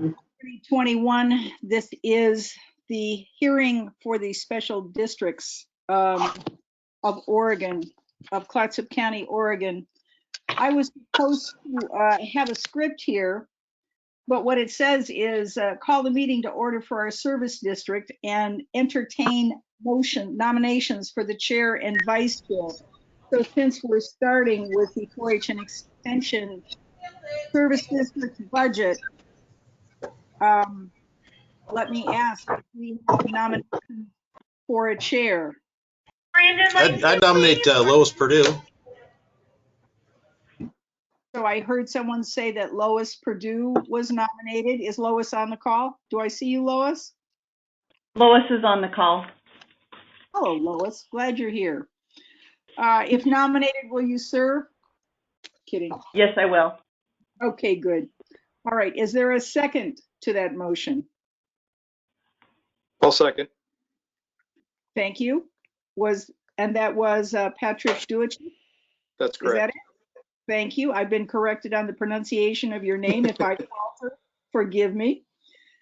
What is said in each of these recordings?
2021. This is the hearing for the special districts of Oregon, of Clatsop County, Oregon. I was supposed to have a script here, but what it says is call the meeting to order for our service district and entertain nominations for the chair and vice chair. So since we're starting with the 4-H and Extension Service District budget, let me ask, if we have nominations for a chair? I'd nominate Lois Purdue. So I heard someone say that Lois Purdue was nominated. Is Lois on the call? Do I see you, Lois? Lois is on the call. Hello, Lois. Glad you're here. If nominated, will you serve? Kidding. Yes, I will. Okay, good. All right. Is there a second to that motion? I'll second. Thank you. And that was Patrick Duich? That's Is correct. that it? Thank you. I've been corrected on the pronunciation of your name. If I falter, forgive me.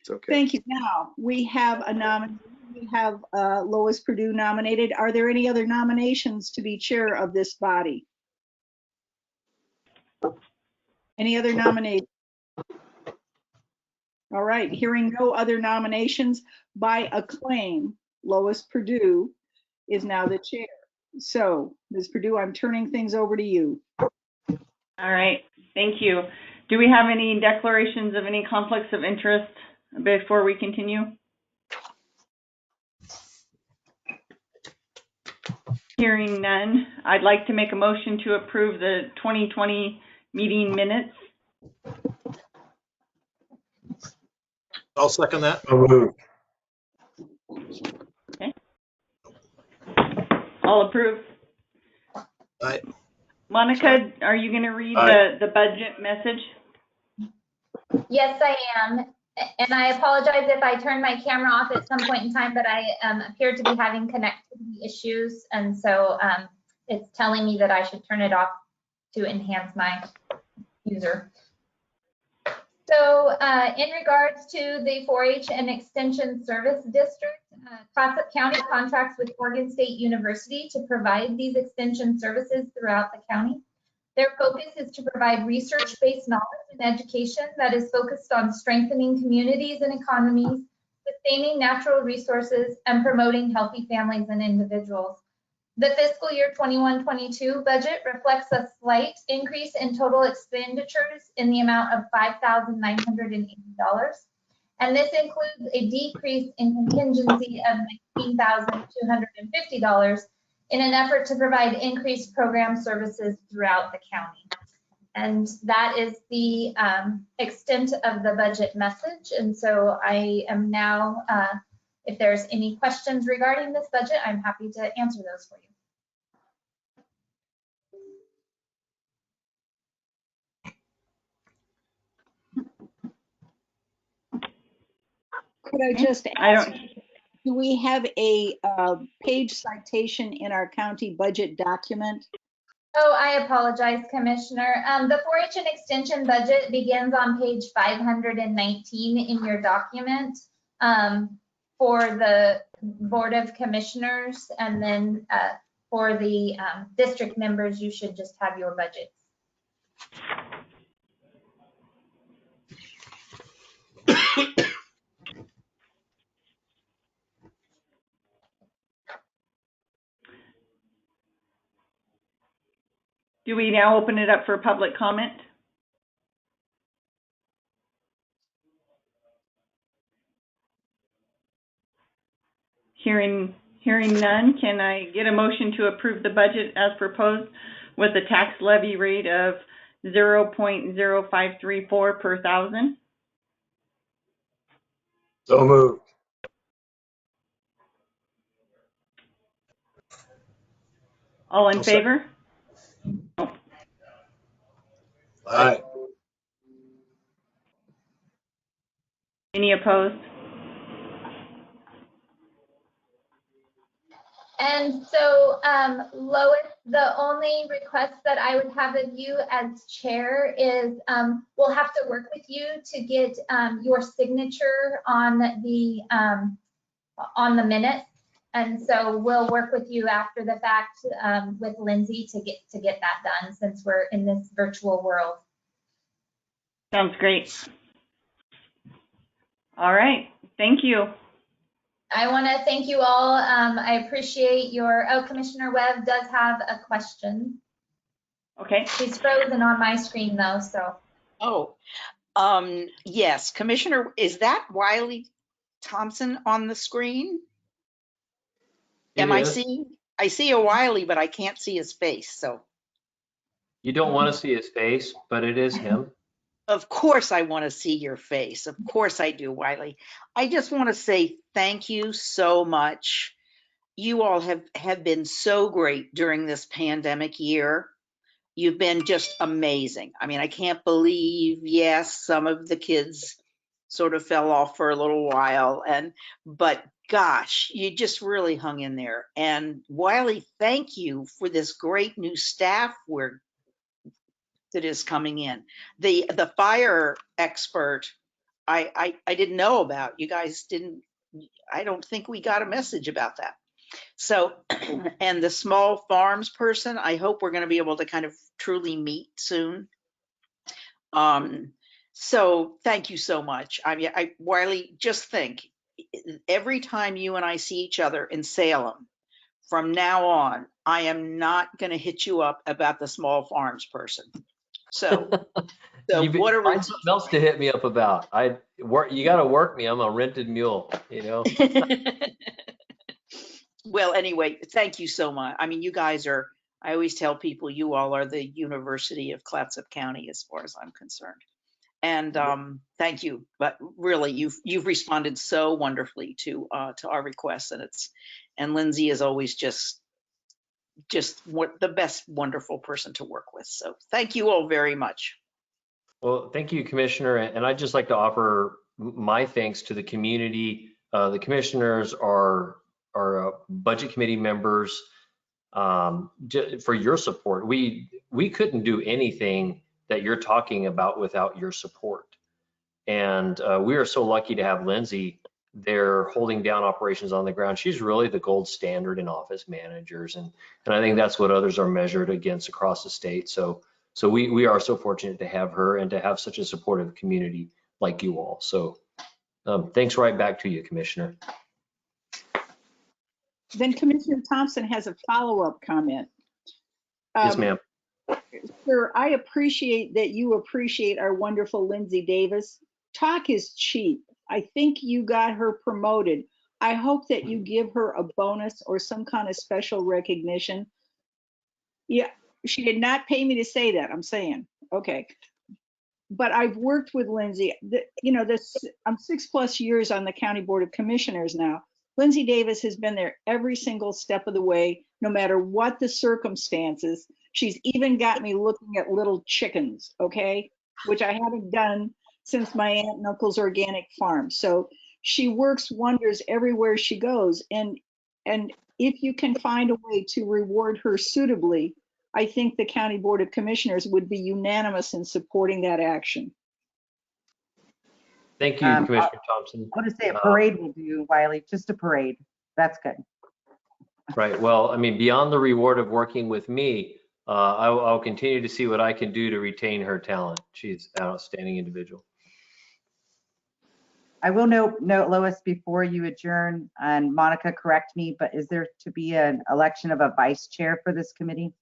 It's okay. Thank you. Now, we have a nominee. We have Lois Purdue nominated. Are there any other nominations to be chair of this body? Any other nominations? All right, hearing no other nominations, by acclaim, Lois Purdue is now the chair. So, Ms. Purdue, I'm turning things over to you. All right, thank you. Do we have any declarations of any conflicts of interest before we continue? Hearing none, I'd like to make a motion to approve the 2020 meeting minutes. I'll second that. Okay. All approved. Aye. Monica, are you going to read the budget message? Yes, I am. And I apologize if I turn my camera off at some point in time, but I appear to be having connectivity issues. And so it's telling me that I should turn it off to enhance my user. So in regards to the 4-H and Extension Service District, Clatsop County contracts with Oregon State University to provide these extension services throughout the county. Their focus is to provide research-based knowledge and education that is focused on strengthening communities and economies, sustaining natural resources, and promoting healthy families and individuals. The fiscal year 21-22 budget reflects a slight increase in total expenditures in the amount of $5,980. And this includes a decrease in contingency of $19,250 in an effort to provide increased program services throughout the county. And that is the extent of the budget message. And so I am now, if there's any questions regarding this budget, I'm happy to answer those for you. Could I just ask, do we have a page citation in our county budget document? Oh, I apologize, Commissioner. The 4-H and Extension budget begins on page 519 in your document for the Board of Commissioners, and then for the district members, you should just have your budgets. Do we now open it up for public comment? Hearing none, can I get a motion to approve the budget as proposed with a tax levy rate of 0.0534 per thousand? So moved. All in favor? Aye. Any opposed? And so, Lois, the only request that I would have of you as chair is we'll have to work with you to get your signature on the minutes. And so we'll work with you after the fact with Lindsay to get that done, since we're in this virtual world. Sounds great. All right, thank you. I want to thank you all. I appreciate your, Commissioner Webb does have a question. Okay. She's frozen on my screen though, so. Oh, yes, Commissioner, is that Wiley Thompson on the screen? Am I seeing? I see a Wiley, but I can't see his face, so. You don't want to see his face, but it is him. Of course I want to see your face. Of course I do, Wiley. I just want to say thank you so much. You all have been so great during this pandemic year. You've been just amazing. I mean, I can't believe, yes, some of the kids sort of fell off for a little while, but gosh, you just really hung in there. And Wiley, thank you for this great new staff that is coming in. The fire expert, I didn't know about. You guys didn't, I don't think we got a message about that. So, and the small farms person, I hope we're going to be able to kind of truly meet soon. So thank you so much. I mean, Wiley, just think, every time you and I see each other in Salem, from now on, I am not going to hit you up about the small farms person. So, what are Find something else to hit me up about. You got to work me. I'm a rented mule, you know. Well, anyway, thank you so much. I mean, you guys are, I always tell people, you all are the University of Clatsop County as far as I'm concerned. And thank you. But really, you've responded so wonderfully to our requests, and Lindsay is always just what the best wonderful person to work with. So thank you all very much. Well, thank you, Commissioner. And I'd just like to offer my thanks to the community. The commissioners are budget committee members for your support. We couldn't do anything that you're talking about without your support. And we are so lucky to have Lindsay there holding down operations on the ground. She's really the gold standard in office managers. And I think that's what others are measured against across the state. So we are so fortunate to have her and to have such a supportive community like you all. So thanks right back to you, Commissioner. Then Commissioner Thompson has a follow-up comment. Yes, ma'am. Sir, I appreciate that you appreciate our wonderful Lindsay Davis. Talk is cheap. I think you got her promoted. I hope that you give her a bonus or some kind of special recognition. Yeah, she did not pay me to say that, I'm saying. Okay. But I've worked with Lindsay, I'm 6+ years on the County Board of Commissioners now. Lindsay Davis has been there every single step of the way, no matter what the circumstances. She's even got me looking at little chickens, okay, which I haven't done since my aunt and uncle's organic farm. So she works wonders everywhere she goes. And if you can find a way to reward her suitably, I think the County Board of Commissioners would be unanimous in supporting that action. Thank you, Commissioner Thompson. I want to say a parade will do, Wiley, just a parade. That's good. Right. Well, I mean, beyond the reward of working with me, I'll continue to see what I can do to retain her talent. She's an outstanding individual. I will note, Lois, before you adjourn, and Monica, correct me, but is there to be an election of a vice chair for this committee?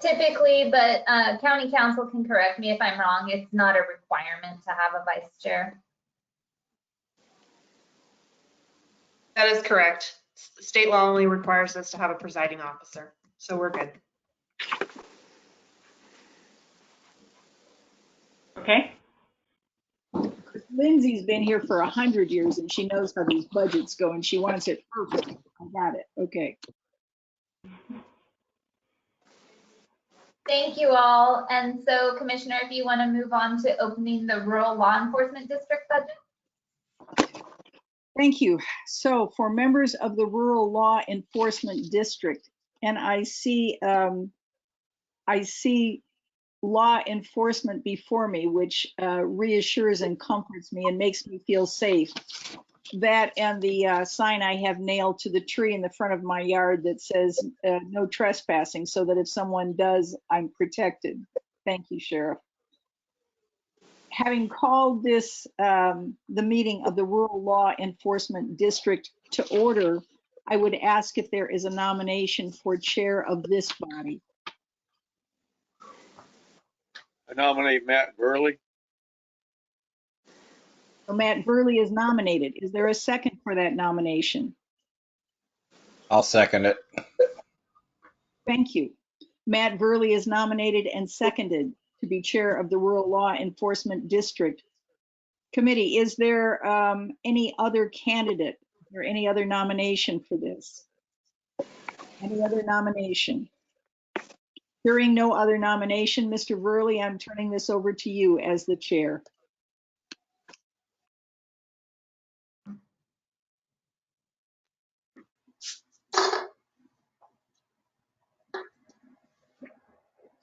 Typically, but county council can correct me if I'm wrong. It's not a requirement to have a vice chair. That is correct. State law only requires us to have a presiding officer, so we're good. Okay. Lindsay's been here for 100 years and she knows how these budgets go and she wants it perfect. I got it. Okay. Thank you all. And so, Commissioner, if you want to move on to opening the rural law enforcement district budget. Thank you. So for members of the Rural Law Enforcement District, and I see law enforcement before me, which reassures and comforts me and makes me feel safe. That and the sign I have nailed to the tree in the front of my yard that says no trespassing, so that if someone does, I'm protected. Thank you, Sheriff. Having called this, the meeting of the Rural Law Enforcement District to order, I would ask if there is a nomination for chair of this body. I nominate Matt Burley. So Matt Burley is nominated. Is there a second for that nomination? I'll second it. Thank you. Matt Burley is nominated and seconded to be chair of the Rural Law Enforcement District Committee. Is there any other candidate or any other nomination for this? Any other nomination? Hearing no other nomination, Mr. Burley, I'm turning this over to you as the chair.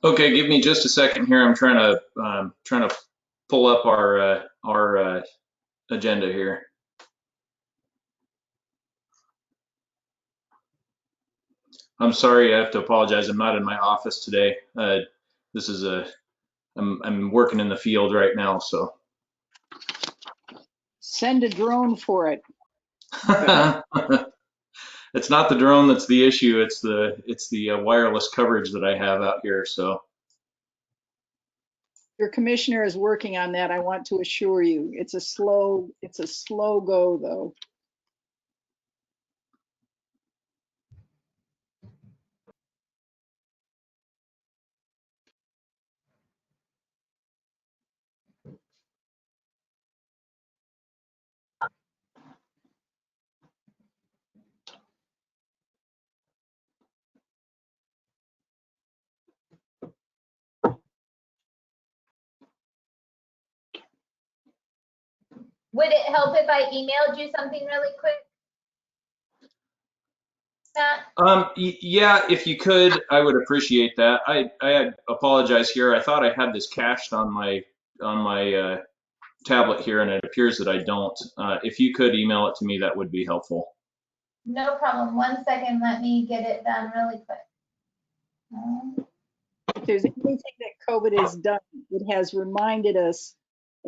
Okay, give me just a second here. I'm trying to pull up our agenda here. I'm sorry, I have to apologize. I'm not in my office today. This is I'm working in the field right now, so. Send a drone for it. It's not the drone that's the issue. It's the wireless coverage that I have out here. So. Your commissioner is working on that, I want to assure you. It's a slow go, though. Would it help if I emailed you something really quick, Matt? Yeah, if you could, I would appreciate that. I apologize here. I thought I had this cached on my tablet here, and it appears that I don't. If you could email it to me, that would be helpful. No problem. 1 second. Let me get it done really quick. If there's anything that COVID has done, it has reminded us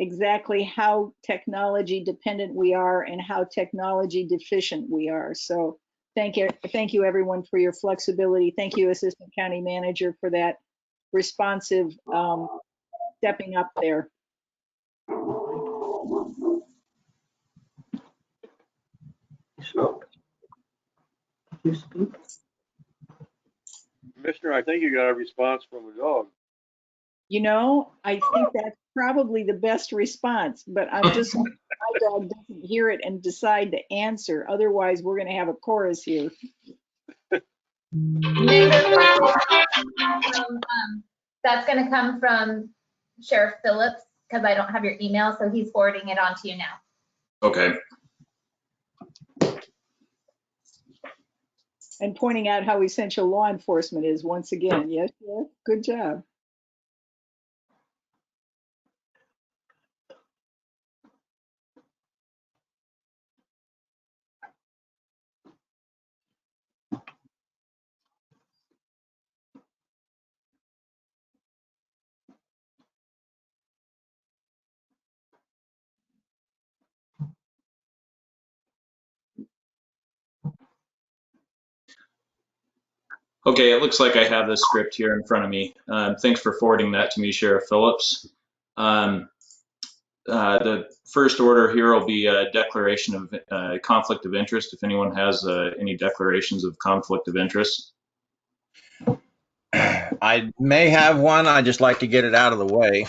exactly how technology dependent we are and how technology deficient we are. So thank you everyone for your flexibility. Thank you, Assistant County Manager, for that responsive stepping up there. So, Commissioner, I think you got a response from a dog. You know, I think that's probably the best response, but I'm just hoping my dog doesn't hear it and decide to answer. Otherwise, we're going to have a chorus here. That's going to come from Sheriff Phillips because I don't have your email, so he's forwarding it on to you now. Okay. And pointing out how essential law enforcement is once again. Yes, yes, good job. Okay, it looks like I have this script here in front of me. Thanks for forwarding that to me, Sheriff Phillips. The first order here will be a declaration of conflict of interest, if anyone has any declarations of conflict of interest. I may have one. I just like to get it out of the way.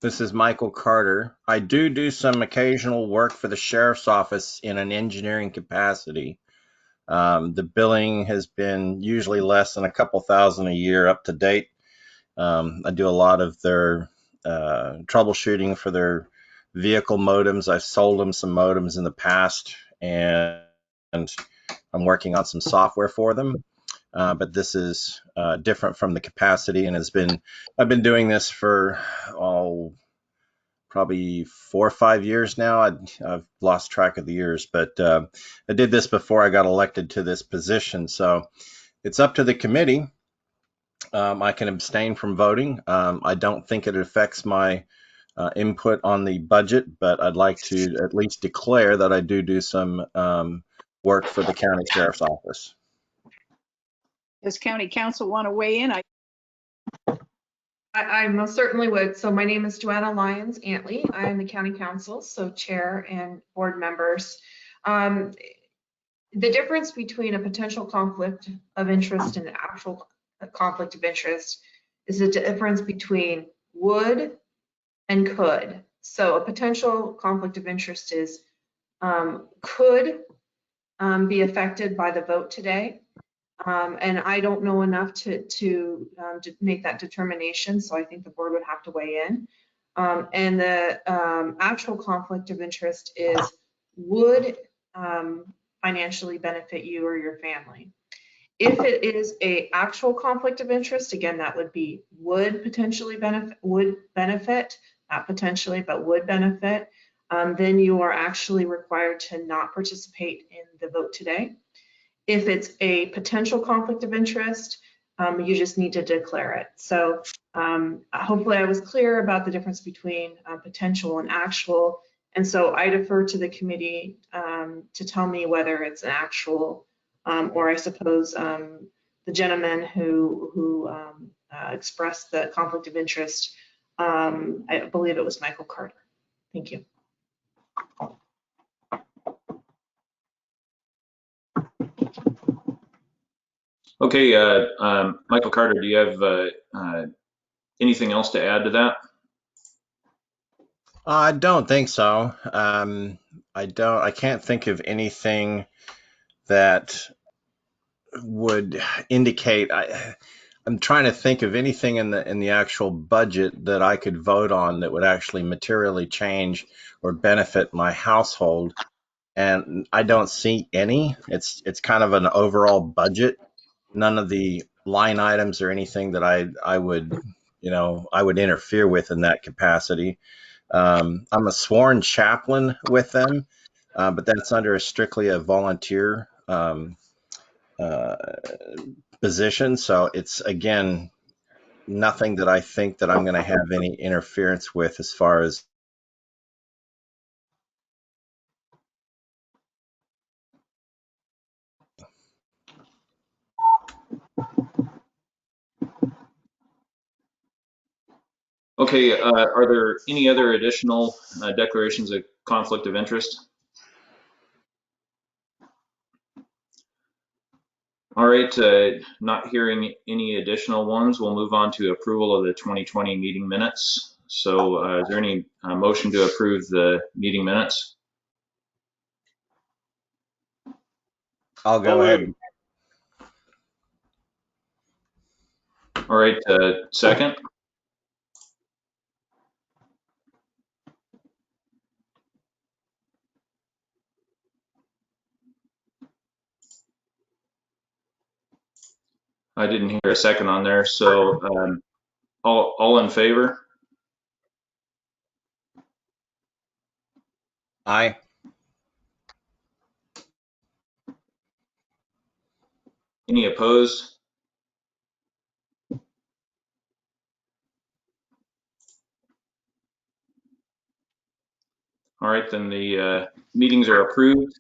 This is Michael Carter. I do some occasional work for the sheriff's office in an engineering capacity. The billing has been usually less than a couple thousand a year up to date. I do a lot of their troubleshooting for their vehicle modems. I've sold them some modems in the past, and I'm working on some software for them. But this is different from the capacity, and I've been doing this for probably 4 or 5 years now. I've lost track of the years, but I did this before I got elected to this position. So it's up to the committee. I can abstain from voting. I don't think it affects my input on the budget, but I'd like to at least declare that I do some work for the county sheriff's office. Does county council want to weigh in? I most certainly would. So my name is Joanna Lyons Antley. I am the county council, so chair and board members. The difference between a potential conflict of interest and an actual conflict of interest is the difference between would and could. So a potential conflict of interest is could be affected by the vote today. And I don't know enough to make that determination, so I think the board would have to weigh in. And the actual conflict of interest is would financially benefit you or your family. If it is a actual conflict of interest, again, that would be would potentially benefit, not potentially, but would benefit, then you are actually required to not participate in the vote today. If it's a potential conflict of interest, you just need to declare it. So hopefully I was clear about the difference between potential and actual. And so I defer to the committee to tell me whether it's an actual or I suppose the gentleman who expressed the conflict of interest, I believe it was Michael Carter. Thank you. Okay, Michael Carter, do you have anything else to add to that? I don't think so. I can't think of anything that would indicate. I'm trying to think of anything in the actual budget that I could vote on that would actually materially change or benefit my household, and I don't see any. It's kind of an overall budget. None of the line items or anything that I would interfere with in that capacity. I'm a sworn chaplain with them, but that's under strictly a volunteer position. So it's, again, nothing that I think that I'm going to have any interference with as far as. Okay, are there any other additional declarations of conflict of interest? All right, not hearing any additional ones, we'll move on to approval of the 2020 meeting minutes. So is there any motion to approve the meeting minutes? I'll go ahead. All right, second. I didn't hear a second on there, so all in favor? Aye. Any opposed? All right, then the meetings are approved.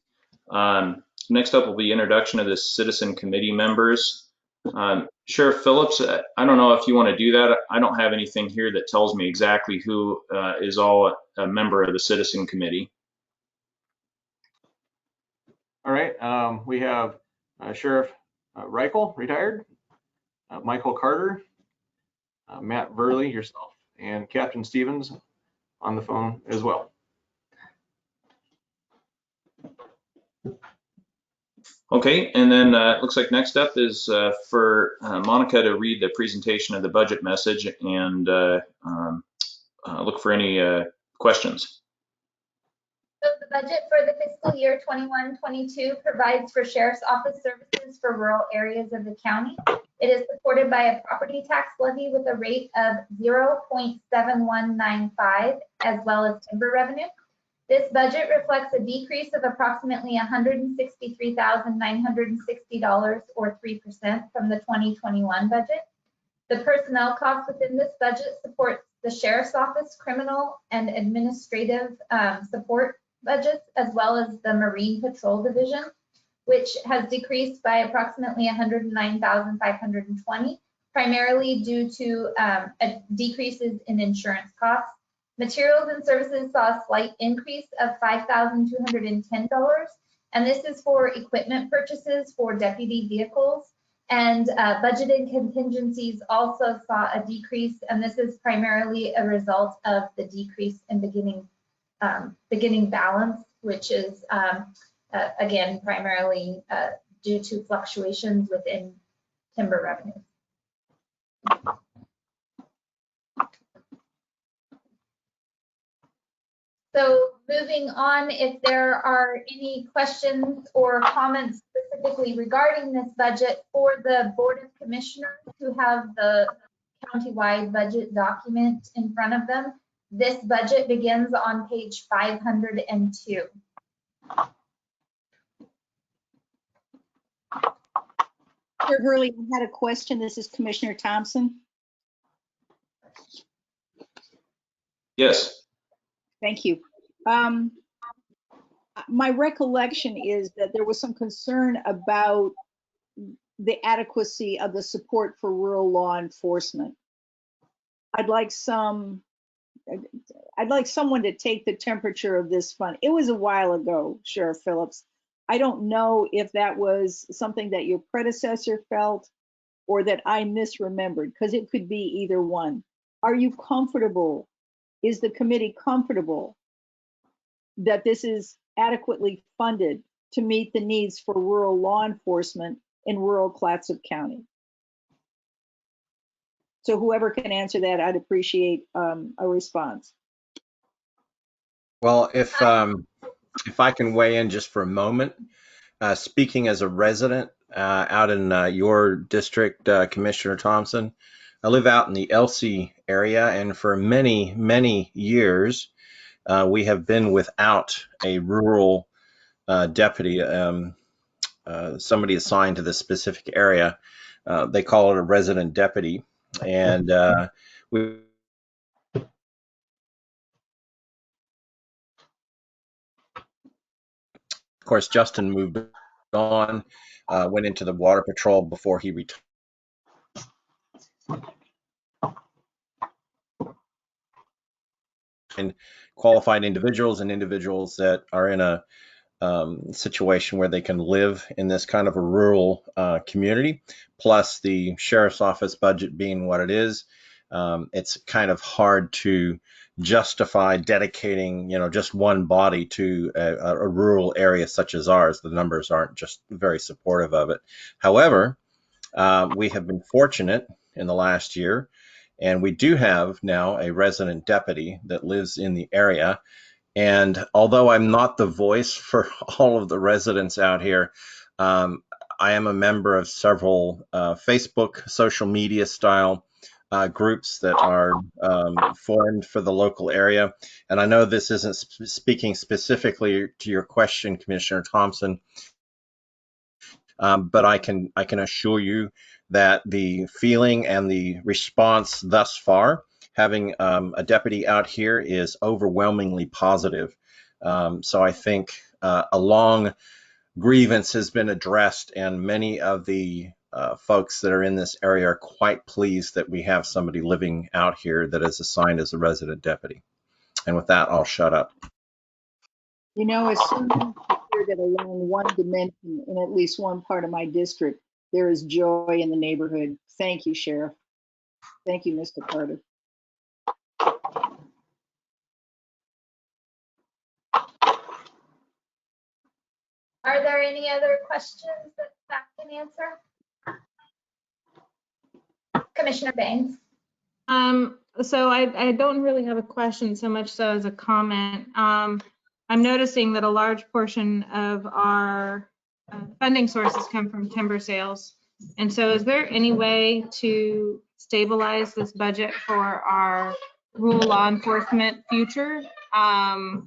Next up will be introduction of the citizen committee members. Sheriff Phillips, I don't know if you want to do that. I don't have anything here that tells me exactly who is all a member of the citizen committee. All right, we have Sheriff Reichel, retired, Michael Carter, Matt Verley, yourself, and Captain Stevens on the phone as well. Okay, and then looks like next up is for Monica to read the presentation of the budget message and look for any questions. So the budget for the fiscal year 21-22 provides for sheriff's office services for rural areas of the county. It is supported by a property tax levy with a rate of 0.7195, as well as timber revenue. This budget reflects a decrease of approximately $163,960, or 3%, from the 2021 budget. The personnel costs within this budget support the sheriff's office, criminal and administrative support budgets, as well as the Marine Patrol Division, which has decreased by approximately $109,520, primarily due to decreases in insurance costs. Materials and services saw a slight increase of $5,210, and this is for equipment purchases for deputy vehicles. And budgeted contingencies also saw a decrease, and this is primarily a result of the decrease in beginning balance, which is again primarily due to fluctuations within timber revenue. So moving on, if there are any questions or comments specifically regarding this budget for the Board of Commissioners who have the countywide budget document in front of them, this budget begins on page 502. Chair Hurley, I had a question. This is Commissioner Thompson. Yes. Thank you. My recollection is that there was some concern about the adequacy of the support for rural law enforcement. I'd like someone to take the temperature of this fund. It was a while ago, Sheriff Phillips. I don't know if that was something that your predecessor felt or that I misremembered, because it could be either one. Are you comfortable? Is the committee comfortable that this is adequately funded to meet the needs for rural law enforcement in rural Clatsop County? So whoever can answer that, I'd appreciate a response. Well, if I can weigh in just for a moment, speaking as a resident out in your district, Commissioner Thompson, I live out in the Elsie area, and for many, many years, we have been without a rural deputy, somebody assigned to this specific area. They call it a resident deputy. And we of course, Justin moved on, went into the Water Patrol before he retired. And qualified individuals and individuals that are in a situation where they can live in this kind of a rural community, plus the sheriff's office budget being what it is, it's kind of hard to justify dedicating, just one body to a rural area such as ours. The numbers aren't just very supportive of it. However, we have been fortunate in the last year, and we do have now a resident deputy that lives in the area. And although I'm not the voice for all of the residents out here, I am a member of several Facebook social media style groups that are formed for the local area. And I know this isn't speaking specifically to your question, Commissioner Thompson, but I can assure you that the feeling and the response thus far, having a deputy out here, is overwhelmingly positive. So I think a long grievance has been addressed, and many of the folks that are in this area are quite pleased that we have somebody living out here that is assigned as a resident deputy. And with that, I'll shut up. As soon as you hear that along one dimension in at least one part of my district, there is joy in the neighborhood. Thank you, Sheriff. Thank you, Mr. Carter. Are there any other questions that staff can answer? Commissioner Banks. So I don't really have a question so much so as a comment. I I'm noticing that a large portion of our funding sources come from timber sales. And so is there any way to stabilize this budget for our rural law enforcement future? I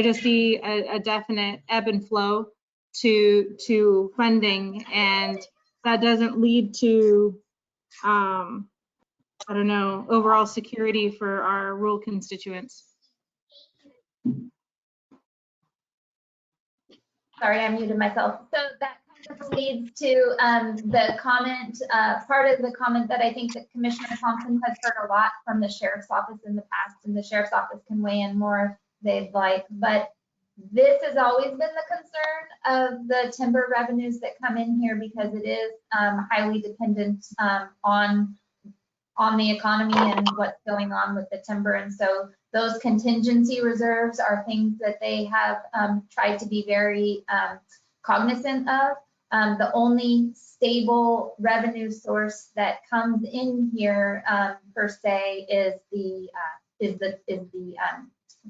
just see a definite ebb and flow to funding, and that doesn't lead to, I don't know, overall security for our rural constituents. Sorry, I muted myself. So that kind of leads to the comment, part of the comment that I think that Commissioner Thompson has heard a lot from the Sheriff's Office in the past, and the Sheriff's Office can weigh in more if they'd like. But this has always been the concern of the timber revenues that come in here, because it is highly dependent on the economy and what's going on with the timber. And so those contingency reserves are things that they have tried to be very cognizant of. The only stable revenue source that comes in here per se is the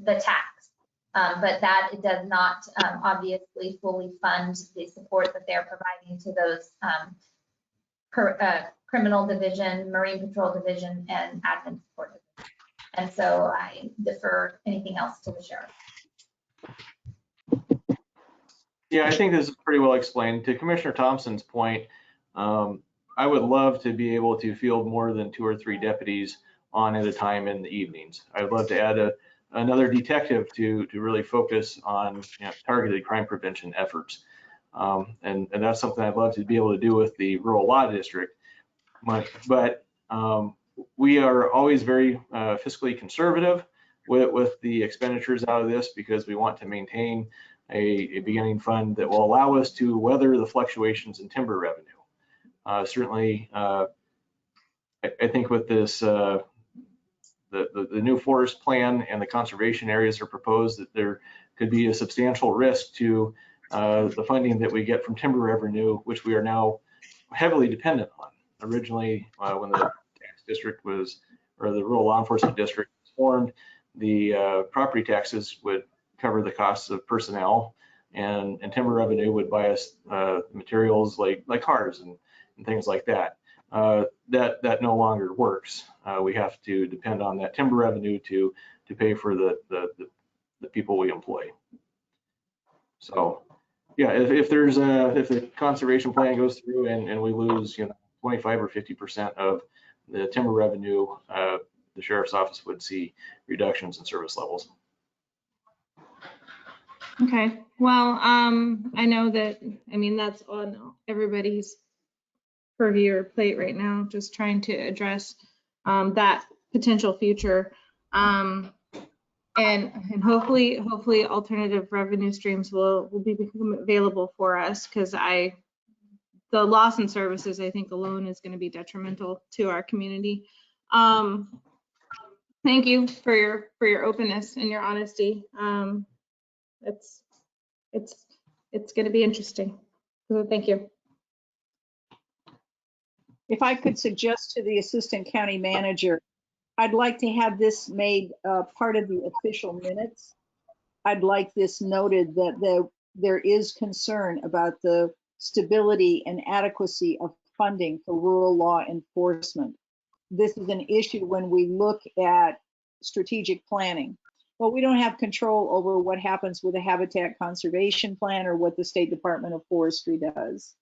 tax. But that it does not obviously fully fund the support that they're providing to those criminal division, Marine Patrol division, and admin support division. And so I defer anything else to the sheriff. Yeah, I think this is pretty well explained. To Commissioner Thompson's point, I would love to be able to field more than 2 or 3 deputies on at a time in the evenings. I'd love to add another detective to really focus on targeted crime prevention efforts. And that's something I'd love to be able to do with the rural law district. But we are always very fiscally conservative with the expenditures out of this, because we want to maintain a beginning fund that will allow us to weather the fluctuations in timber revenue. Certainly, I think with this, the new forest plan and the conservation areas are proposed, that there could be a substantial risk to the funding that we get from timber revenue, which we are now heavily dependent on. Originally, when the tax district was, or the rural law enforcement district was formed, the property taxes would cover the costs of personnel, and timber revenue would buy us materials like cars and things like that. That no longer works. We have to depend on that timber revenue to pay for the people we employ. So, yeah, if the conservation plan goes through and we lose 25 or 50% of the timber revenue, the sheriff's office would see reductions in service levels. Okay, well, I know that, I mean, that's on everybody's purview or plate right now, just trying to address that potential future. And hopefully alternative revenue streams will become available for us, because the loss in services, I think alone is going to be detrimental to our community. Thank you for your openness and your honesty. It's going to be interesting. So thank you. If I could suggest to the assistant county manager, I'd like to have this made part of the official minutes. I'd like this noted that there is concern about the stability and adequacy of funding for rural law enforcement. This is an issue when we look at strategic planning. Well, we don't have control over what happens with a habitat conservation plan or what the State Department of Forestry does.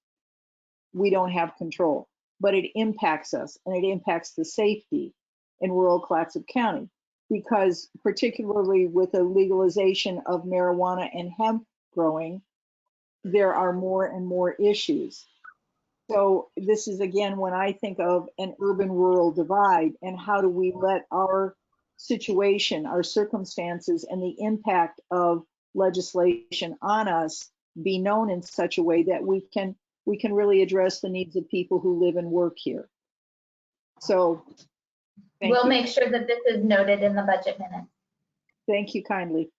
We don't have control, but it impacts us, and it impacts the safety in rural Clatsop County, because particularly with the legalization of marijuana and hemp growing, there are more and more issues. So this is, again, when I think of an urban-rural divide, and how do we let our situation, our circumstances, and the impact of legislation on us be known in such a way that we can really address the needs of people who live and work here. So we'll make sure that this is noted in the budget minutes. Thank you kindly.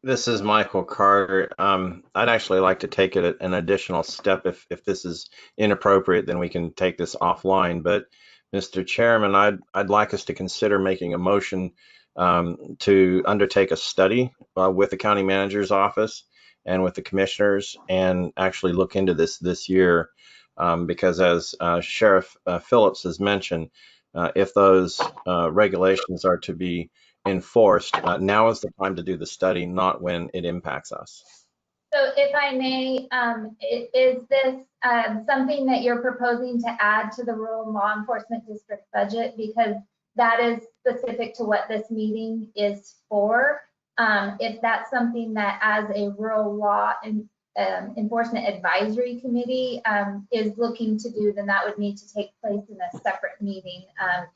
This is Michael Carter. I'd actually like to take it an additional step. If this is inappropriate, then we can take this offline. But Mr. Chairman, I'd like us to consider making a motion to undertake a study with the county manager's office and with the commissioners and actually look into this year. Because as Sheriff Phillips has mentioned, if those regulations are to be enforced, now is the time to do the study, not when it impacts us. So if I may, is this something that you're proposing to add to the rural law enforcement district budget? Because that is specific to what this meeting is for. If that's something that as a rural law enforcement advisory committee is looking to do, then that would need to take place in a separate meeting.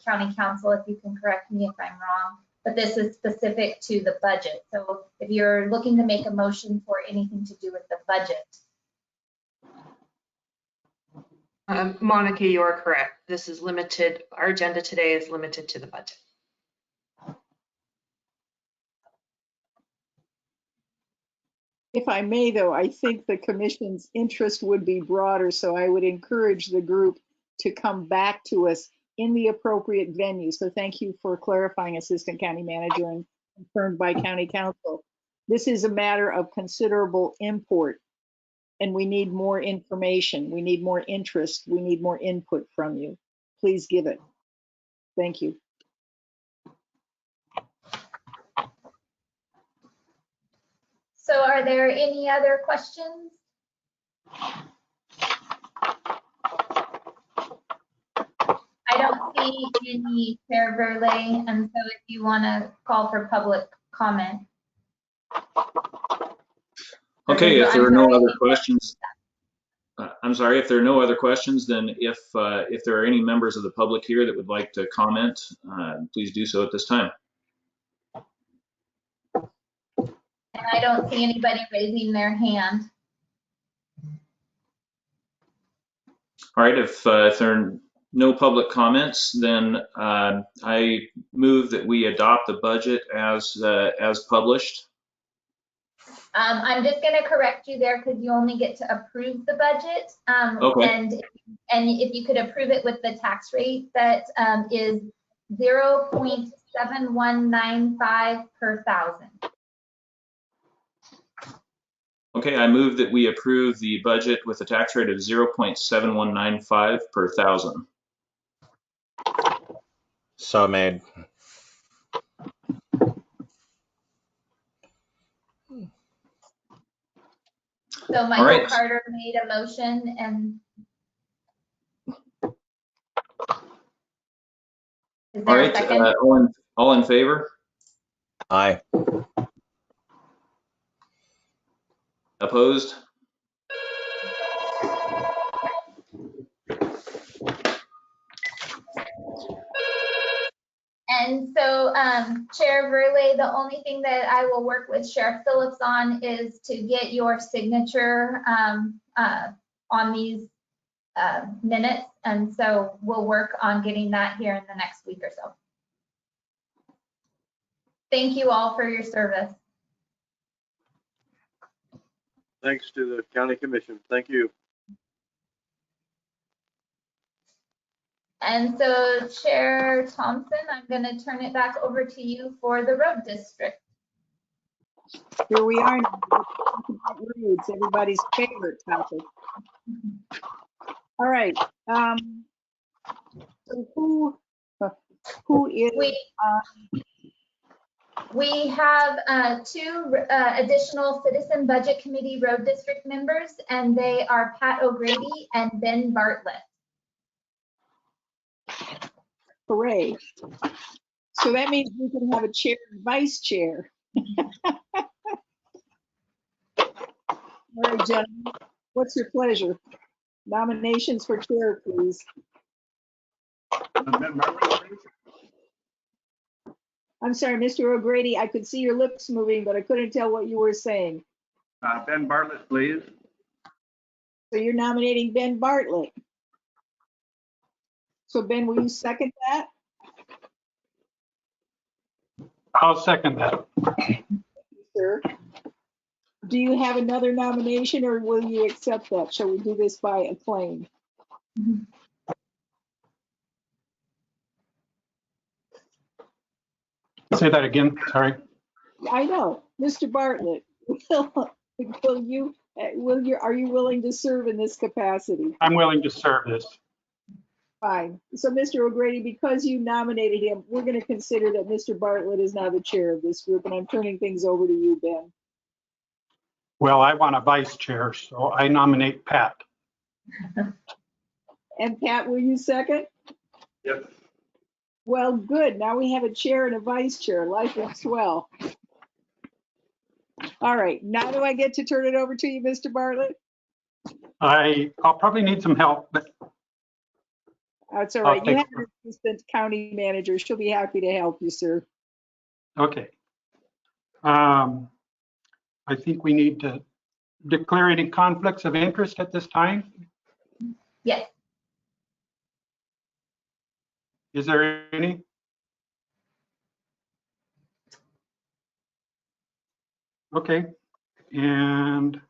County Council, if you can correct me if I'm wrong, but this is specific to the budget. So if you're looking to make a motion for anything to do with the budget. Monica, you are correct. This is limited. Our agenda today is limited to the budget. If I may, though, I think the commission's interest would be broader, so I would encourage the group to come back to us in the appropriate venue. So thank you for clarifying, Assistant County Manager, and confirmed by County Council. This is a matter of considerable import, and we need more information. We need more interest. We need more input from you. Please give it. Thank you. So are there any other questions? I don't see any, Chair Verley, and so if you want to call for public comment. Okay, if there are no other questions, I'm sorry, if there are no other questions, then if there are any members of the public here that would like to comment, please do so at this time. And I don't see anybody raising their hand. All right, if there are no public comments, then I move that we adopt the budget as published. I'm just going to correct you there because you only get to approve the budget. Okay. And if you could approve it with the tax rate that is 0.7195 per thousand. Okay, I move that we approve the budget with a tax rate of 0.7195 per thousand. So made. So Michael right. Carter made a motion, and is All there right, a second? all in favor? Aye. Opposed? And so, Chair Verley, the only thing that I will work with Sheriff Phillips on is to get your signature on these minutes. And so we'll work on getting that here in the next week or so. Thank you all for your service. Thanks to the county commission. Thank you. And so Chair Thompson, I'm going to turn it back over to you for the road district. Here we are now. Roads, everybody's favorite topic. All right. So who is? We have two additional Citizen Budget Committee Road District members, and they are Pat O'Grady and Ben Bartlett. Hooray. So that means we can have a chair and vice chair. All right, gentlemen, what's your pleasure? Nominations for chair, please. I'm sorry, Mr. O'Grady, I could see your lips moving, but I couldn't tell what you were saying. Ben Bartlett, please. So you're nominating Ben Bartlett. So Ben, will you second that? I'll second that. Thank you, sir. Do you have another nomination, or will you accept that? Shall we do this by acclaim? Say that again, sorry. I know, Mr. Bartlett, are you willing to serve in this capacity? I'm willing to serve this. Fine. So Mr. O'Grady, because you nominated him, we're going to consider that Mr. Bartlett is now the chair of this group, and I'm turning things over to you, Ben. Well, I want a vice chair, so I nominate Pat. And Pat, will you second? Yes. Well, good. Now we have a chair and a vice chair. Life is swell. All right. Now do I get to turn it over to you, Mr. Bartlett? I'll probably need some help, but That's all I'll right. You take have an assistant county manager. She'll be happy to help you, sir. okay. I think we need to declare any conflicts of interest at this time. Yes. Is there any? Okay. And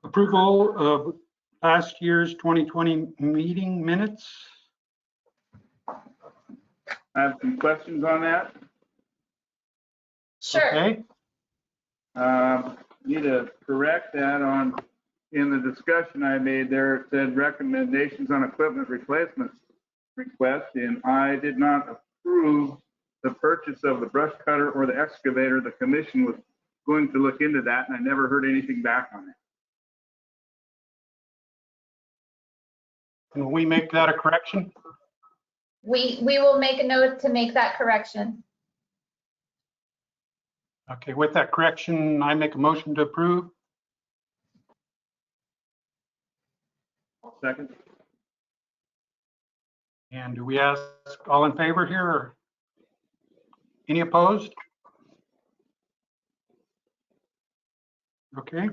approval of last year's 2020 meeting minutes. I have some questions on that. Sure. Okay. Need to correct that on, in the discussion I made there, it said recommendations on equipment replacement request, and I did not approve the purchase of the brush cutter or the excavator. The commission was going to look into that, and I never heard anything back on it. Can we make that a correction? We will make a note to make that correction. Okay, with that correction, I make a motion to approve. Second. And do we ask all in favor here, or any opposed? Okay.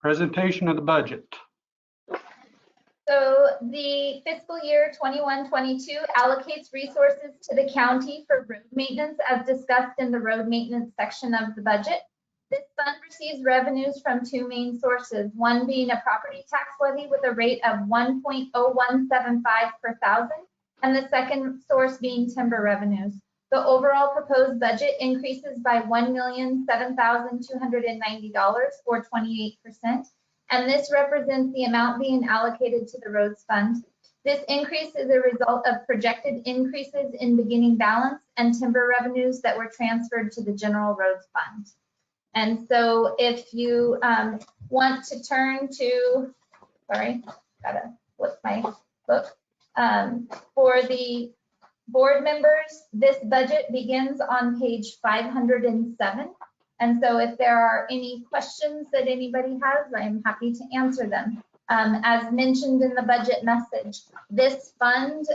Presentation of the budget. So the fiscal year 21-22 allocates resources to the county for road maintenance as discussed in the road maintenance section of the budget. This fund receives revenues from two main sources, one being a property tax levy with a rate of 1.0175 per thousand, and the second source being timber revenues. The overall proposed budget increases by $1,007,290 or 28%. And this represents the amount being allocated to the roads fund. This increase is a result of projected increases in beginning balance and timber revenues that were transferred to the general roads fund. And so if you want to turn to, sorry, gotta flip my book. For the board members, this budget begins on page 507. And so if there are any questions that anybody has, I am happy to answer them. As mentioned in the budget message, this fund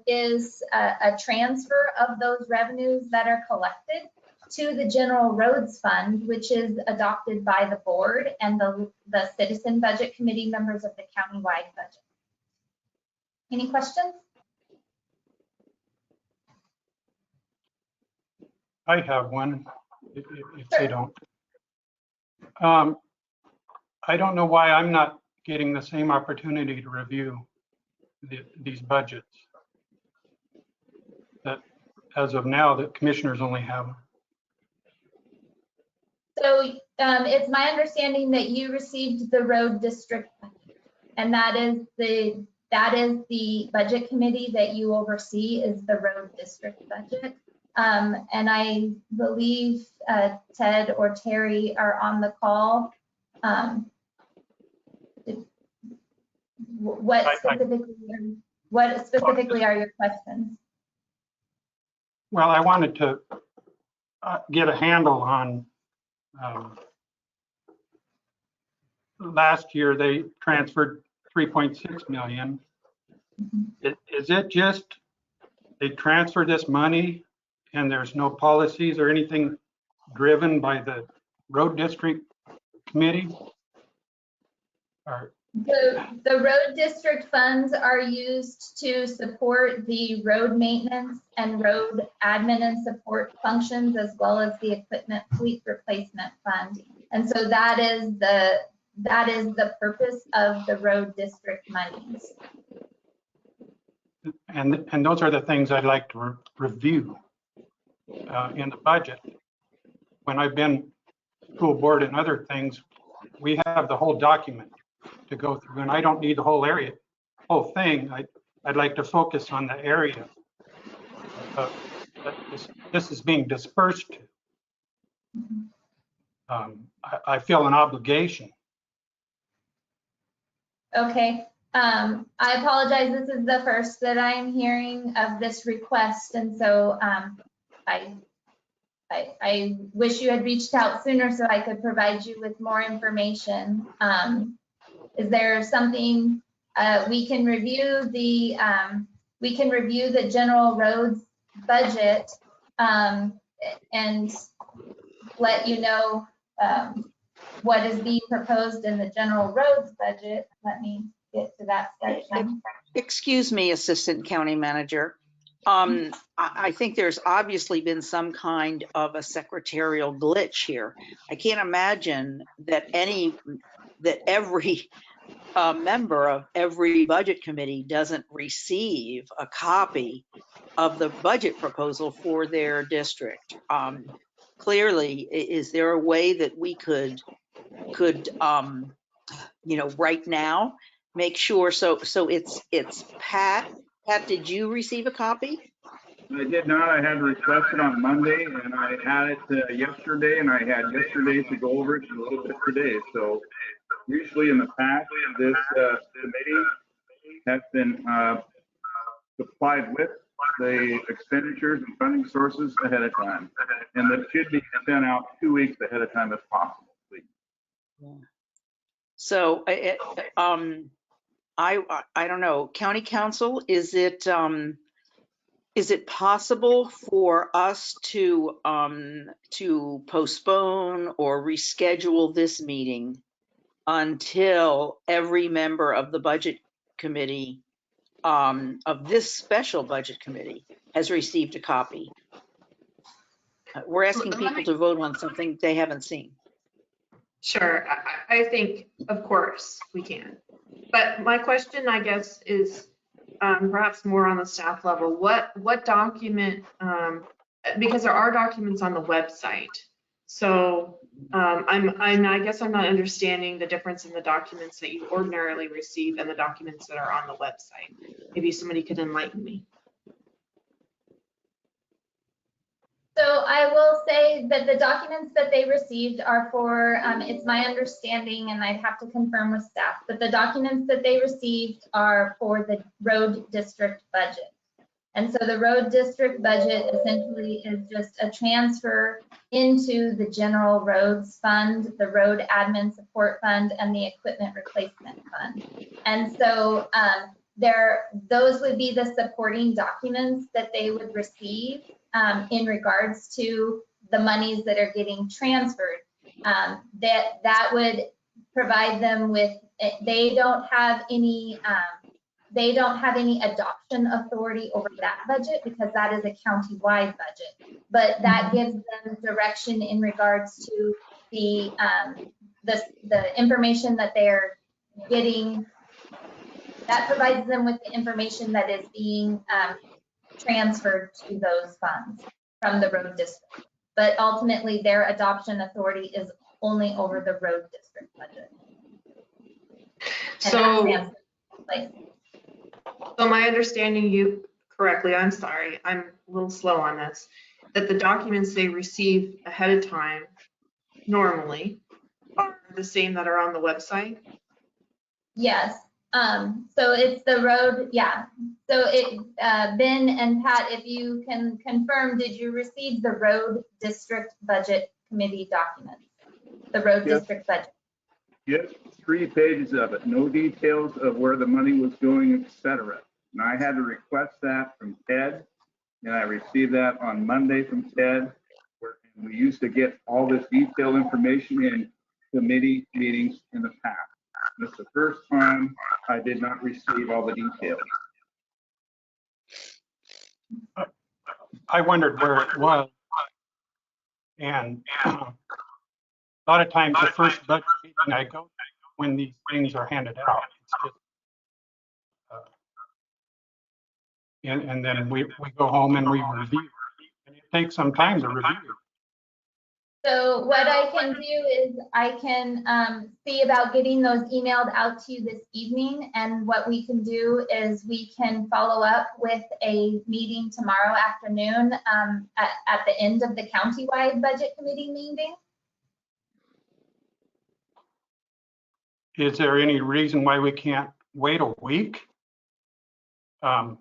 is a transfer of those revenues that are collected to the general roads fund, which is adopted by the board and the citizen budget committee members of the countywide budget. Any questions? I have one, if they don't. I don't know why I'm not getting the same opportunity to review these budgets that, as of now, the commissioners only have. So it's my understanding that you received the road district, and that is the budget committee that you oversee is the road district budget. And I believe Ted or Terry are on the call. What specifically are your questions? Well, I wanted to get a handle on last year they transferred 3.6 million. Is it just they transfer this money and there's no policies or anything driven by the road district committee? Or The road district funds are used to support the road maintenance and road admin and support functions, as well as the equipment fleet replacement fund. And so that is the purpose of the road district monies. And those are the things I'd like to review in the budget. When I've been school board and other things, we have the whole document to go through, and I don't need the whole thing. I'd like to focus on the area that this is being dispersed to. I feel an obligation. Okay. I apologize. This is the first that I'm hearing of this request, and so I wish you had reached out sooner so I could provide you with more information. Is there something we can review the general roads budget and let you know what is being proposed in the general roads budget? Let me get to that section. Excuse me, Assistant County Manager. I think there's obviously been some kind of a secretarial glitch here. I can't imagine that every member of every budget committee doesn't receive a copy of the budget proposal for their district. Clearly, is there a way that we could right now make sure, so it's Pat. Pat, did you receive a copy? I did not. I had requested on Monday, and I had it yesterday, and I had yesterday to go over it and a little bit today. So usually in the past, this committee has been supplied with the expenditures and funding sources ahead of time, and that should be sent out 2 weeks ahead of time if possible, please. So I don't know, County Council, is it possible for us to postpone or reschedule this meeting until every member of the budget committee, of this special budget committee, has received a copy? We're asking people to vote on something they haven't seen. Sure, I think, of course, we can. But my question, I guess, is perhaps more on the staff level. What document, because there are documents on the website. So I guess I'm not understanding the difference in the documents that you ordinarily receive and the documents that are on the website. Maybe somebody could enlighten me. So I will say that the documents that they received are for, it's my understanding, and I'd have to confirm with staff, but the documents that they received are for the road district budget. And so the road district budget essentially is just a transfer into the general roads fund, the road admin support fund, and the equipment replacement fund. And so those would be the supporting documents that they would receive in regards to the monies that are getting transferred. That would provide them with, they don't have any adoption authority over that budget because that is a county-wide budget. But that gives them direction in regards to the information that they're getting. That provides them with the information that is being transferred to those funds from the road district. But ultimately, their adoption authority is only over the road district budget. So my understanding you correctly, I'm sorry, I'm a little slow on this, that the documents they receive ahead of time normally are the same that are on the website? Yes. So it's the road, yeah. So Ben and Pat, if you can confirm, did you receive the road district budget committee documents? The road district budget? Yes, 3 pages of it, no details of where the money was going, etc. And I had to request that from Ted, and I received that on Monday from Ted. We used to get all this detailed information in committee meetings in the past. This is the first time I did not receive all the details. I wondered where it was. And a lot of times the first budget meeting I go to when these things are handed out, it's just and then we go home and we review. And it takes some time to review. So what I can do is I can see about getting those emailed out to you this evening. And what we can do is we can follow up with a meeting tomorrow afternoon at the end of the countywide budget committee meeting. Is there any reason why we can't wait a week? That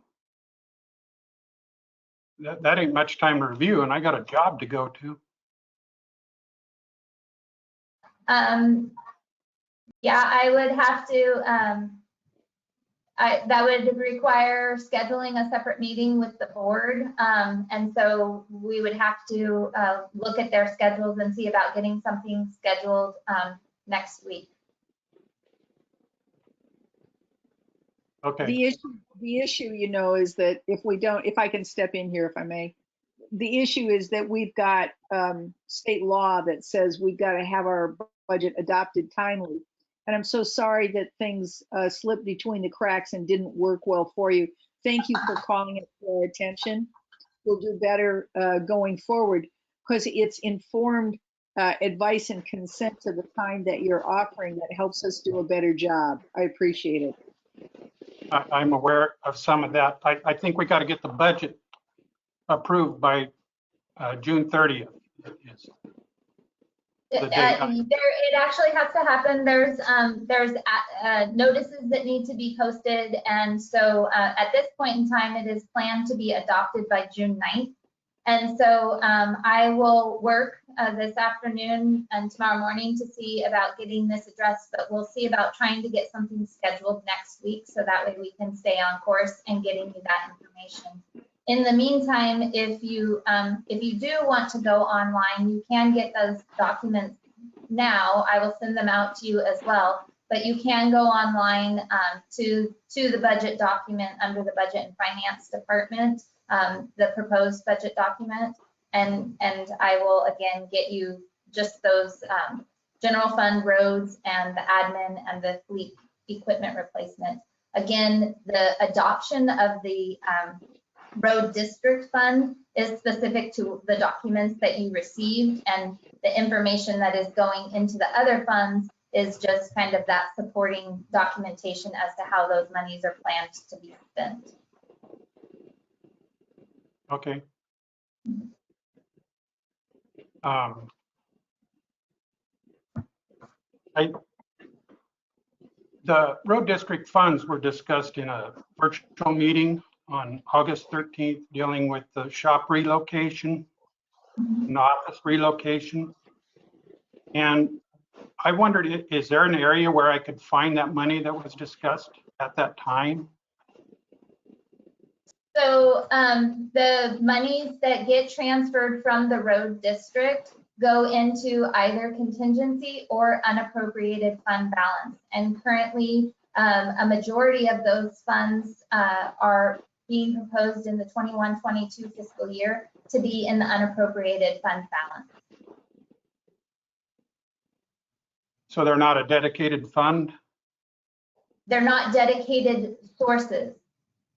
ain't much time to review, and I got a job to go to. Yeah, I would have to, that would require scheduling a separate meeting with the board. And so we would have to look at their schedules and see about getting something scheduled next week. Okay. The issue, you know, is that if I can step in here, if I may, the issue is that we've got state law that says we've got to have our budget adopted timely. And I'm so sorry that things slipped between the cracks and didn't work well for you. Thank you for calling it to our attention. We'll do better going forward because it's informed advice and consent to the time that you're offering that helps us do a better job. I appreciate it. I'm aware of some of that. I think we got to get the budget approved by June 30th. It actually has to happen. There's notices that need to be posted, and so at this point in time, it is planned to be adopted by June 9th. And so I will work this afternoon and tomorrow morning to see about getting this addressed, but we'll see about trying to get something scheduled next week so that way we can stay on course and getting you that information. In the meantime, if you do want to go online, you can get those documents now. I will send them out to you as well, but you can go online to the budget document under the Budget and Finance Department, the proposed budget document, and I will again get you just those general fund roads and the admin and the fleet equipment replacement. Again, the adoption of the road district fund is specific to the documents that you received, and the information that is going into the other funds is just kind of that supporting documentation as to how those monies are planned to be spent. Okay. The road district funds were discussed in a virtual meeting on August 13th, dealing with the shop relocation, and office relocation. And I wondered, is there an area where I could find that money that was discussed at that time? So the monies that get transferred from the road district go into either contingency or unappropriated fund balance. And currently, a majority of those funds are being proposed in the 21-22 fiscal year to be in the unappropriated fund balance. So they're not a dedicated fund? They're not dedicated sources.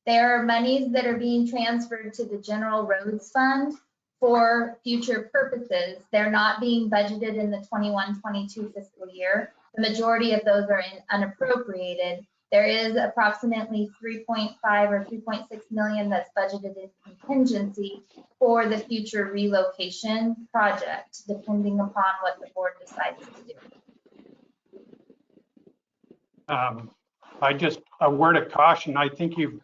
There are monies that are being transferred to the general roads fund for future purposes. They're not being budgeted in the 21-22 fiscal year. The majority of those are in unappropriated. There is approximately 3.5 or 3.6 million that's budgeted in contingency for the future relocation project, depending upon what the board decides to do. A word of caution, I think you've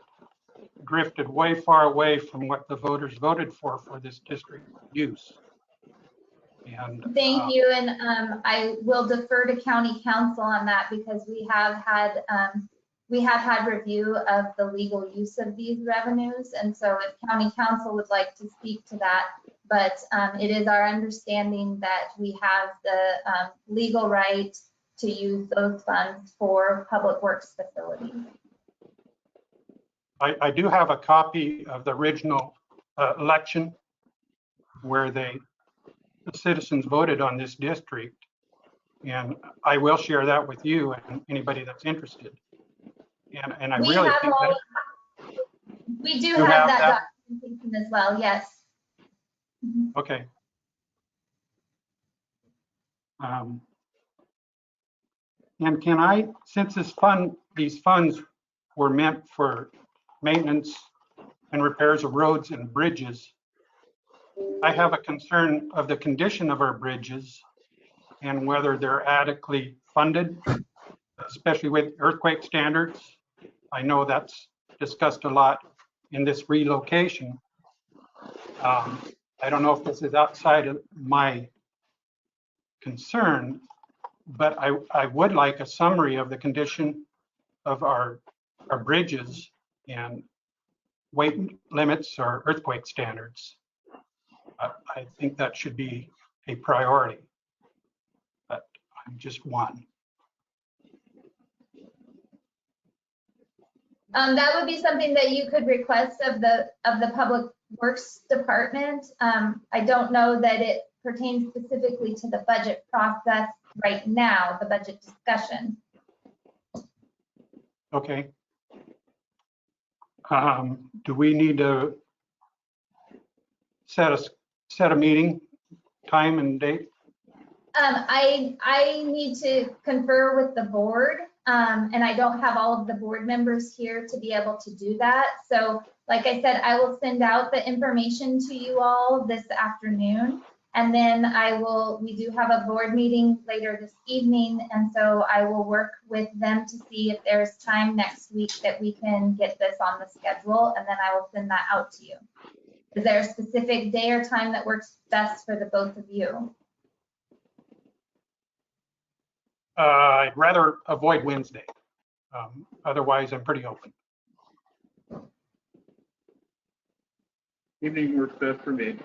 drifted way far away from what the voters voted for this district use. And thank you, and I will defer to county council on that because we have had review of the legal use of these revenues, and so if county council would like to speak to that, but it is our understanding that we have the legal right to use those funds for public works facilities. I do have a copy of the original election where the citizens voted on this district, and I will share that with you and anybody that's interested. And I really think that We do You have have that that? documentation as well, yes. Mhm. Okay. And can I, since these funds were meant for maintenance and repairs of roads and bridges, I have a concern of the condition of our bridges and whether they're adequately funded, especially with earthquake standards. I know that's discussed a lot in this relocation. I don't know if this is outside of my concern, but I would like a summary of the condition of our bridges and weight limits or earthquake standards. I think that should be a priority, but I'm just one. That would be something that you could request of the Public Works Department. I don't know that it pertains specifically to the budget process right now, the budget discussion. Okay. Do we need to set a meeting, time and date? I need to confer with the board, and I don't have all of the board members here to be able to do that. So like I said, I will send out the information to you all this afternoon. And then we do have a board meeting later this evening. And so I will work with them to see if there's time next week that we can get this on the schedule. And then I will send that out to you. Is there a specific day or time that works best for the both of you? I'd rather avoid Wednesday. Otherwise, I'm pretty open. Evening works best for me.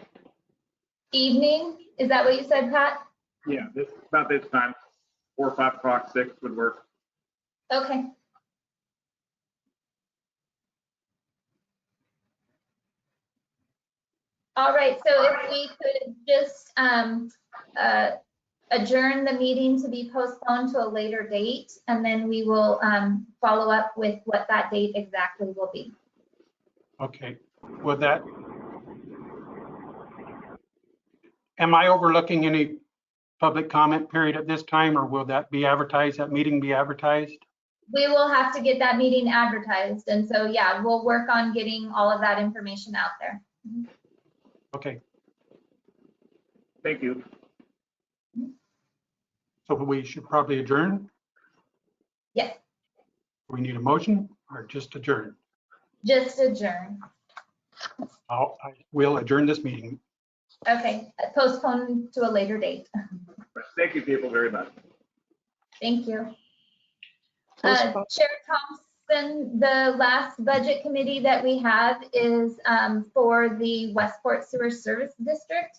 Evening, is that what you said, Pat? Yeah, about this time, 4 or 5 o'clock, 6 would work. Okay. All right, so if we could just adjourn the meeting to be postponed to a later date, and then we will follow up with what that date exactly will be. Okay, with that, am I overlooking any public comment period at this time, or will that be advertised, that meeting be advertised? We will have to get that meeting advertised, and so yeah, we'll work on getting all of that information out there. Okay, Thank you. so we should probably adjourn? Yes, We need a motion or just adjourn? just adjourn. I will adjourn this meeting. Okay, postpone to a later date. Thank you, people, very much. Thank you. Chair Thompson, the last budget committee that we have is for the Westport Sewer Service District.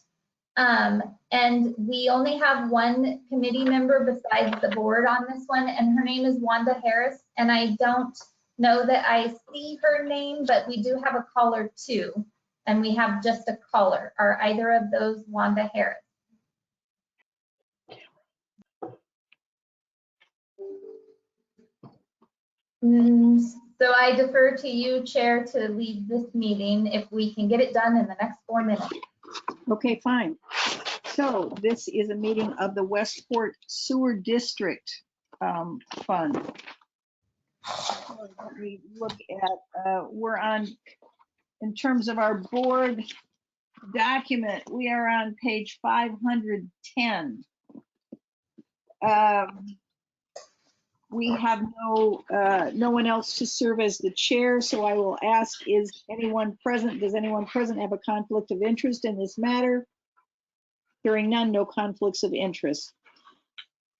And we only have one committee member besides the board on this one, and her name is Wanda Harris. And I don't know that I see her name, but we do have a caller too. And we have just a caller. Are either of those Wanda Harris? So I defer to you, Chair, to lead this meeting if we can get it done in the next 4 minutes. Okay, fine. So this is a meeting of the Westport Sewer District Fund. Let me look at, we're on, in terms of our board document, we are on page 510. We have no one else to serve as the chair, so I will ask, is anyone present? Does anyone present have a conflict of interest in this matter? Hearing none, no conflicts of interest.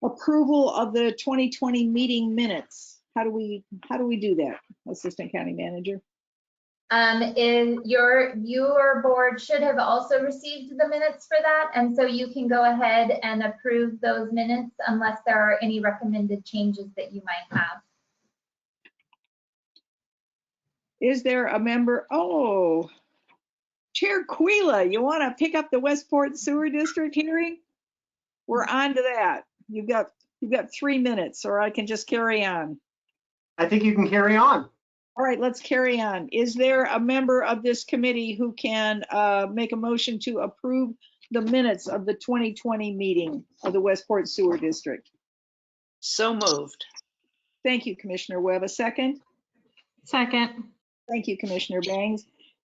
Approval of the 2020 meeting minutes. How do we do that, Assistant County Manager? Your board should have also received the minutes for that, and so you can go ahead and approve those minutes unless there are any recommended changes that you might have. Is there a member? Oh, Chair Quila, you want to pick up the Westport Sewer District hearing? We're on to that. You've got 3 minutes, or I can just carry on. I think you can carry on. All right, let's carry on. Is there a member of this committee who can make a motion to approve the minutes of the 2020 meeting of the Westport Sewer District? So moved. Thank you, Commissioner Webb. A second? Second. Thank you, Commissioner Bangs.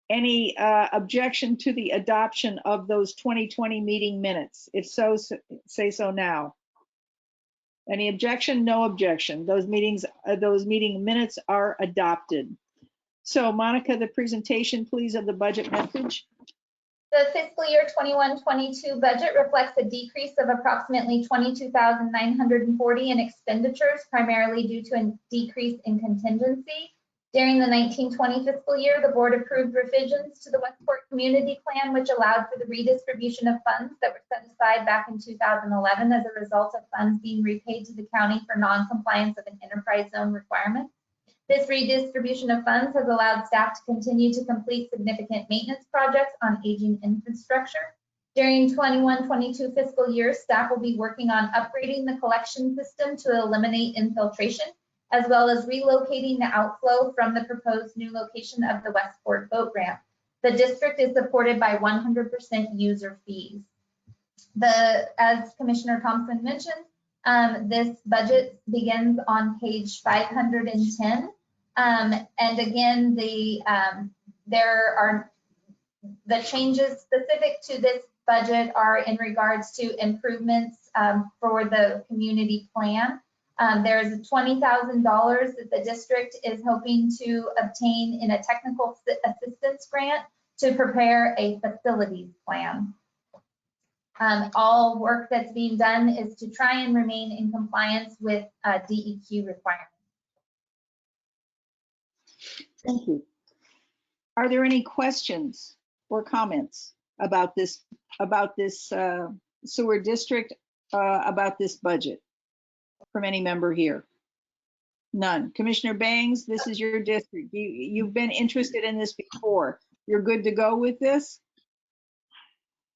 Any objection to the adoption of those 2020 meeting minutes? If so, say so now. Any objection? No objection. Those meeting minutes are adopted. So Monica, the presentation, please, of the budget message. The fiscal year 21-22 budget reflects a decrease of approximately $22,940 in expenditures, primarily due to a decrease in contingency. During the 19-20 fiscal year, the board approved revisions to the Westport Community Plan, which allowed for the redistribution of funds that were set aside back in 2011 as a result of funds being repaid to the county for non-compliance of an enterprise zone requirement. This redistribution of funds has allowed staff to continue to complete significant maintenance projects on aging infrastructure. During 21-22 fiscal year, staff will be working on upgrading the collection system to eliminate infiltration, as well as relocating the outflow from the proposed new location of the Westport boat ramp. The district is supported by 100% user fees. As Commissioner Thompson mentioned, this budget begins on page 510. And again, there are the changes specific to this budget are in regards to improvements for the community plan. There is $20,000 that the district is hoping to obtain in a technical assistance grant to prepare a facilities plan. All work that's being done is to try and remain in compliance with DEQ requirements. Thank you. Are there any questions or comments about this sewer district, about this budget from any member here? None. Commissioner Bangs, this is your district. You've been interested in this before. You're good to go with this?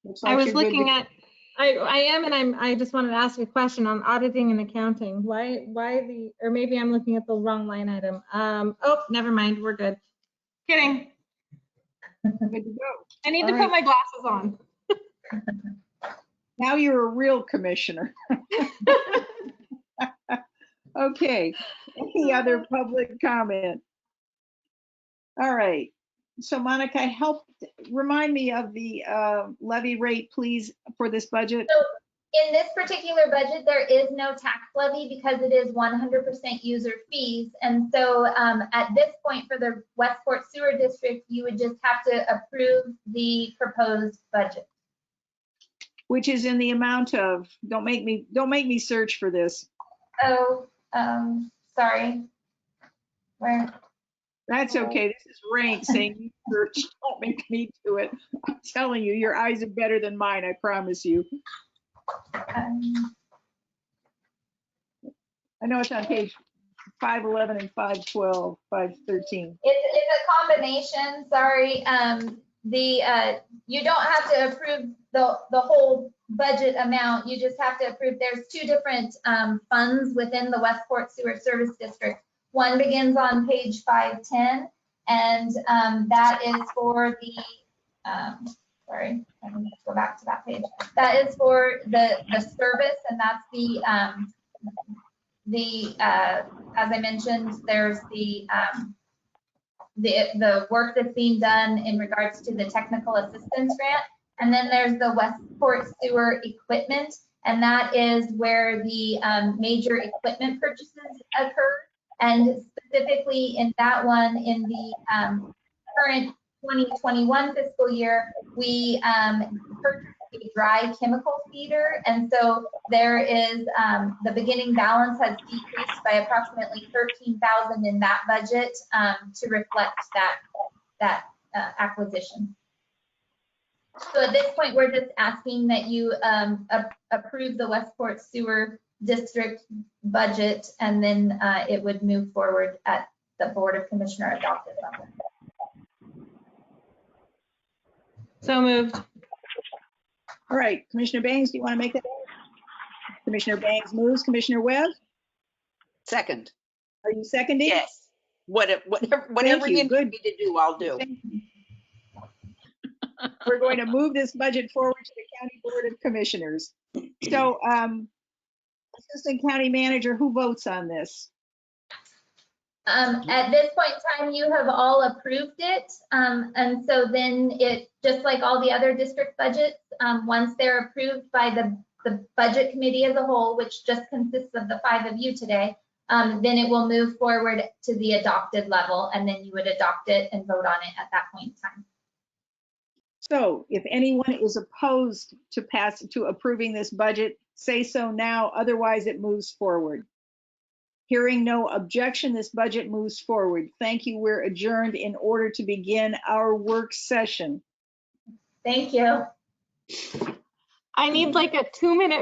Looks like I was you're good looking to- at, I am, and I just wanted to ask a question on auditing and accounting. Why or maybe I'm looking at the wrong line item. Oh, never mind, we're good. Kidding. Good to go. I need All to right. put my glasses on. Now you're a real commissioner. Okay, any other public comment? All right, so Monica, remind me of the levy rate, please, for this budget. So in this particular budget, there is no tax levy because it is 100% user fees. And so at this point for the Westport Sewer District, you would just have to approve the proposed budget. Which is in the amount of, don't make me search for this. Oh, sorry. Where? That's okay. This is rank saying you search. Don't make me do it. I'm telling you, your eyes are better than mine. I promise you. I know it's on page 511 and 512, 513. It's a combination. Sorry. You don't have to approve the whole budget amount. You just have to approve. There's two different funds within the Westport Sewer Service District. One begins on page 510, and that is for the sorry, let me go back to that page. That is for the service, and that's as I mentioned, there's the work that's being done in regards to the technical assistance grant. And then there's the Westport Sewer equipment, and that is where the major equipment purchases occur. And specifically in that one, in the current 2021 fiscal year, we purchased a dry chemical feeder. And so there is, the beginning balance has decreased by approximately $13,000 in that budget to reflect that acquisition. So at this point, we're just asking that you approve the Westport Sewer District budget, and then it would move forward at the Board of Commissioner adopted level. So moved. All right, Commissioner Bangs, do you want to make that? Commissioner Bangs moves. Commissioner Webb, Second. are you seconding? Yes. Whatever you. you need Good. me to do, I'll do. We're going to move this budget forward to the County Board of Commissioners. So, Assistant County Manager, who votes on this? At this point in time, you have all approved it. And so then it, just like all the other district budgets, once they're approved by the budget committee as a whole, which just consists of the 5 of you today, then it will move forward to the adopted level, and then you would adopt it and vote on it at that point in time. So if anyone is opposed to approving this budget, say so now, otherwise it moves forward. Hearing no objection, this budget moves forward. Thank you. We're adjourned in order to begin our work session. Thank you. I need like a 2-minute